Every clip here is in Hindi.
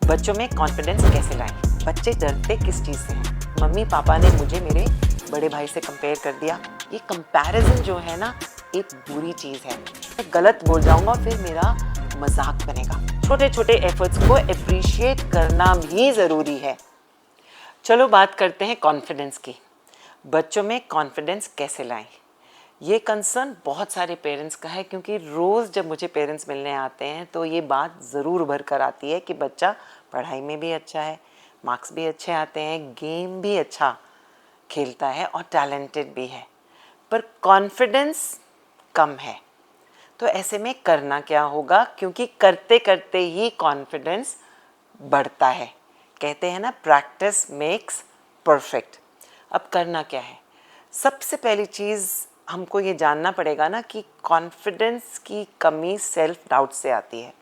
बच्चों में कॉन्फिडेंस कैसे लाएं? बच्चे डरते किस चीज़ से हैं? मम्मी पापा ने मुझे मेरे बड़े भाई से कंपेयर कर दिया। ये कंपैरिजन जो है ना, एक बुरी चीज़ है। मैं गलत बोल जाऊंगा फिर मेरा मजाक बनेगा। छोटे छोटे एफर्ट्स को अप्रिशिएट करना भी ज़रूरी है। चलो बात करते हैं कॉन्फिडेंस की। बच्चों में कॉन्फिडेंस कैसे लाएं? ये कंसर्न बहुत सारे पेरेंट्स का है, क्योंकि रोज़ जब मुझे पेरेंट्स मिलने आते हैं तो ये बात ज़रूर उभर कर आती है कि बच्चा पढ़ाई में भी अच्छा है, मार्क्स भी अच्छे आते हैं, गेम भी अच्छा खेलता है और टैलेंटेड भी है, पर कॉन्फिडेंस कम है। तो ऐसे में करना क्या होगा? क्योंकि करते करते ही कॉन्फिडेंस बढ़ता है। कहते हैं ना, प्रैक्टिस मेक्स परफेक्ट। अब करना क्या है? सबसे पहली चीज़ हमको ये जानना पड़ेगा ना कि कॉन्फिडेंस की कमी सेल्फ डाउट से आती है।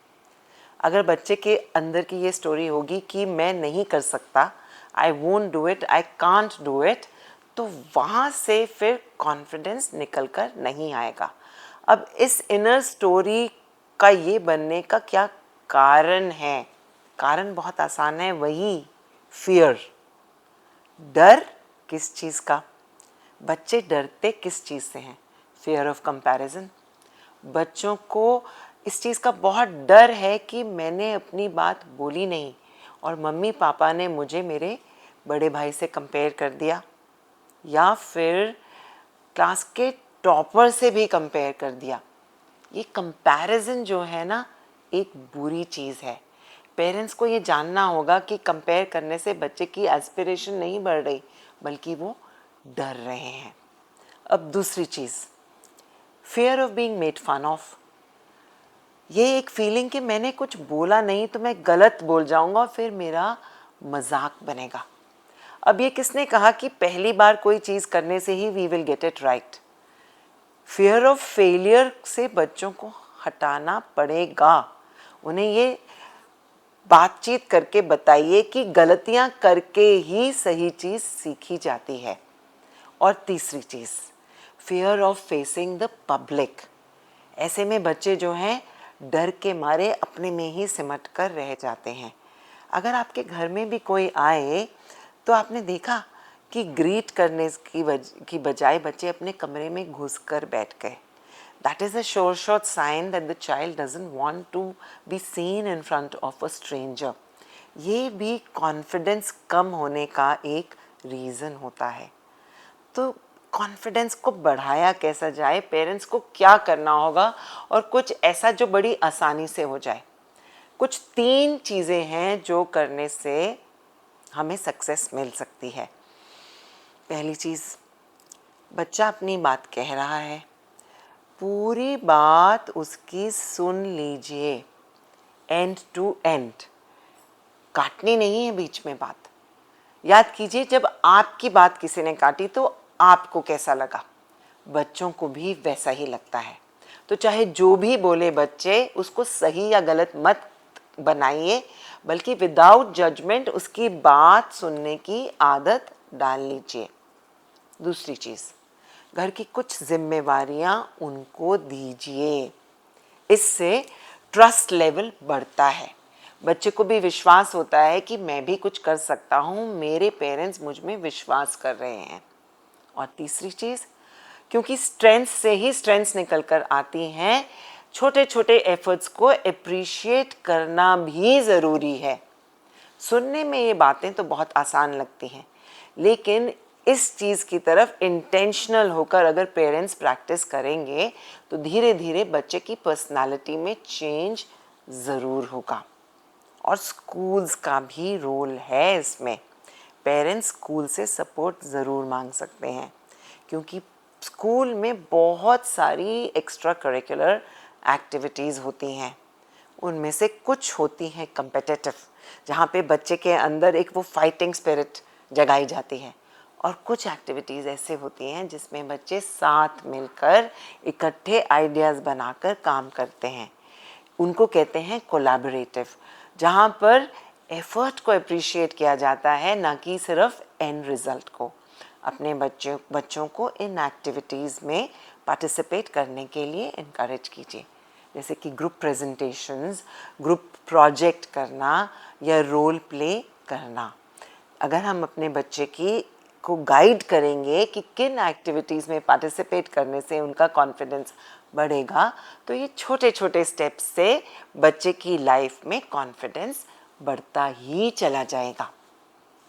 अगर बच्चे के अंदर की ये स्टोरी होगी कि मैं नहीं कर सकता, I won't do it, I can't do it, तो वहाँ से फिर कॉन्फिडेंस निकल कर नहीं आएगा। अब इस इनर स्टोरी का ये बनने का क्या कारण है? कारण बहुत आसान है, वही फियर। डर किस चीज़ का? बच्चे डरते किस चीज़ से हैं? Fear of comparison. बच्चों को इस चीज़ का बहुत डर है कि मैंने अपनी बात बोली नहीं और मम्मी पापा ने मुझे मेरे बड़े भाई से कंपेयर कर दिया, या फिर क्लास के टॉपर से भी कंपेयर कर दिया। ये कंपैरिजन जो है ना, एक बुरी चीज़ है। पेरेंट्स को ये जानना होगा कि कंपेयर करने से बच्चे की एस्पिरेशन नहीं बढ़ रही, बल्कि वो डर रहे हैं। अब दूसरी चीज़, fear of being made fun of. ये एक फीलिंग कि मैंने कुछ बोला नहीं तो मैं गलत बोल जाऊंगा और फिर मेरा मजाक बनेगा। अब ये किसने कहा कि पहली बार कोई चीज़ करने से ही we will get it right? Fear of failure से बच्चों को हटाना पड़ेगा। उन्हें ये बातचीत करके बताइए कि गलतियां करके ही सही चीज़ सीखी जाती है। और तीसरी चीज़, fear of facing the public. ऐसे में बच्चे जो हैं डर के मारे अपने में ही सिमट कर रह जाते हैं। अगर आपके घर में भी कोई आए तो आपने देखा कि ग्रीट करने की बजाय बच्चे अपने कमरे में घुस कर बैठ गए। That is a sure shot sign that the child doesn't want to be seen in front of a stranger. ये भी कॉन्फिडेंस कम होने का एक रीज़न होता है। तो कॉन्फिडेंस को बढ़ाया कैसा जाए? पेरेंट्स को क्या करना होगा? और कुछ ऐसा जो बड़ी आसानी से हो जाए। कुछ 3 चीज़ें हैं जो करने से हमें सक्सेस मिल सकती है। पहली चीज़, बच्चा अपनी बात कह रहा है, पूरी बात उसकी सुन लीजिए, एंड टू एंड। काटनी नहीं है बीच में बात। याद कीजिए, जब आपकी बात किसी ने काटी तो आपको कैसा लगा? बच्चों को भी वैसा ही लगता है। तो चाहे जो भी बोले बच्चे, उसको सही या गलत मत बनाइए, बल्कि विदाउट जजमेंट उसकी बात सुनने की आदत डाल लीजिए। दूसरी चीज़, घर की कुछ जिम्मेवारियां उनको दीजिए। इससे ट्रस्ट लेवल बढ़ता है। बच्चे को भी विश्वास होता है कि मैं भी कुछ कर सकता हूँ, मेरे पेरेंट्स मुझ में विश्वास कर रहे हैं। और तीसरी चीज़, क्योंकि स्ट्रेंथ से ही स्ट्रेंथ्स निकल कर आती हैं, छोटे छोटे एफर्ट्स को अप्रिशिएट करना भी ज़रूरी है। सुनने में ये बातें तो बहुत आसान लगती हैं, लेकिन इस चीज़ की तरफ इंटेंशनल होकर अगर पेरेंट्स प्रैक्टिस करेंगे तो धीरे धीरे बच्चे की पर्सनालिटी में चेंज ज़रूर होगा। और स्कूल्स का भी रोल है इसमें। पेरेंट्स स्कूल से सपोर्ट ज़रूर मांग सकते हैं, क्योंकि स्कूल में बहुत सारी एक्स्ट्रा करिकुलर एक्टिविटीज़ होती हैं। उनमें से कुछ होती हैं कम्पिटिटिव, जहाँ पे बच्चे के अंदर एक वो फाइटिंग स्पिरिट जगाई जाती है। और कुछ एक्टिविटीज़ ऐसे होती हैं जिसमें बच्चे साथ मिलकर इकट्ठे आइडियाज़ बनाकर काम करते हैं। उनको कहते हैं कोलैबोरेटिव, जहाँ पर एफर्ट को अप्रिशिएट किया जाता है, ना कि सिर्फ एंड रिज़ल्ट को। अपने बच्चों को इन एक्टिविटीज़ में पार्टिसिपेट करने के लिए इनकरेज कीजिए। जैसे कि ग्रुप प्रेजेंटेशंस, ग्रुप प्रोजेक्ट करना या रोल प्ले करना। अगर हम अपने बच्चे को गाइड करेंगे कि किन एक्टिविटीज़ में पार्टिसिपेट करने से उनका कॉन्फिडेंस बढ़ेगा, तो ये छोटे छोटे स्टेप्स से बच्चे की लाइफ में कॉन्फिडेंस बढ़ता ही चला जाएगा।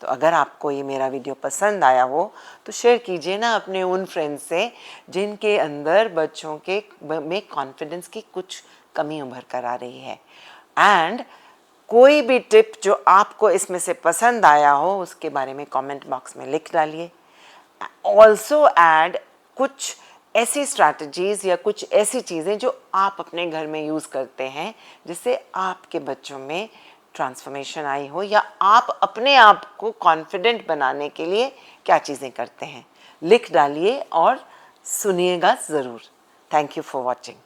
तो अगर आपको ये मेरा वीडियो पसंद आया हो तो शेयर कीजिए ना अपने उन फ्रेंड्स से जिनके अंदर बच्चों के में कॉन्फिडेंस की कुछ कमी उभर कर आ रही है। एंड कोई भी टिप जो आपको इसमें से पसंद आया हो उसके बारे में कमेंट बॉक्स में लिख डालिए। ऑल्सो ऐड कुछ ऐसी स्ट्रैटेजीज़ या कुछ ऐसी चीज़ें जो आप अपने घर में यूज़ करते हैं जिससे आपके बच्चों में ट्रांसफॉर्मेशन आई हो, या आप अपने आप को कॉन्फिडेंट बनाने के लिए क्या चीज़ें करते हैं, लिख डालिए और सुनिएगा ज़रूर। Thank you for watching.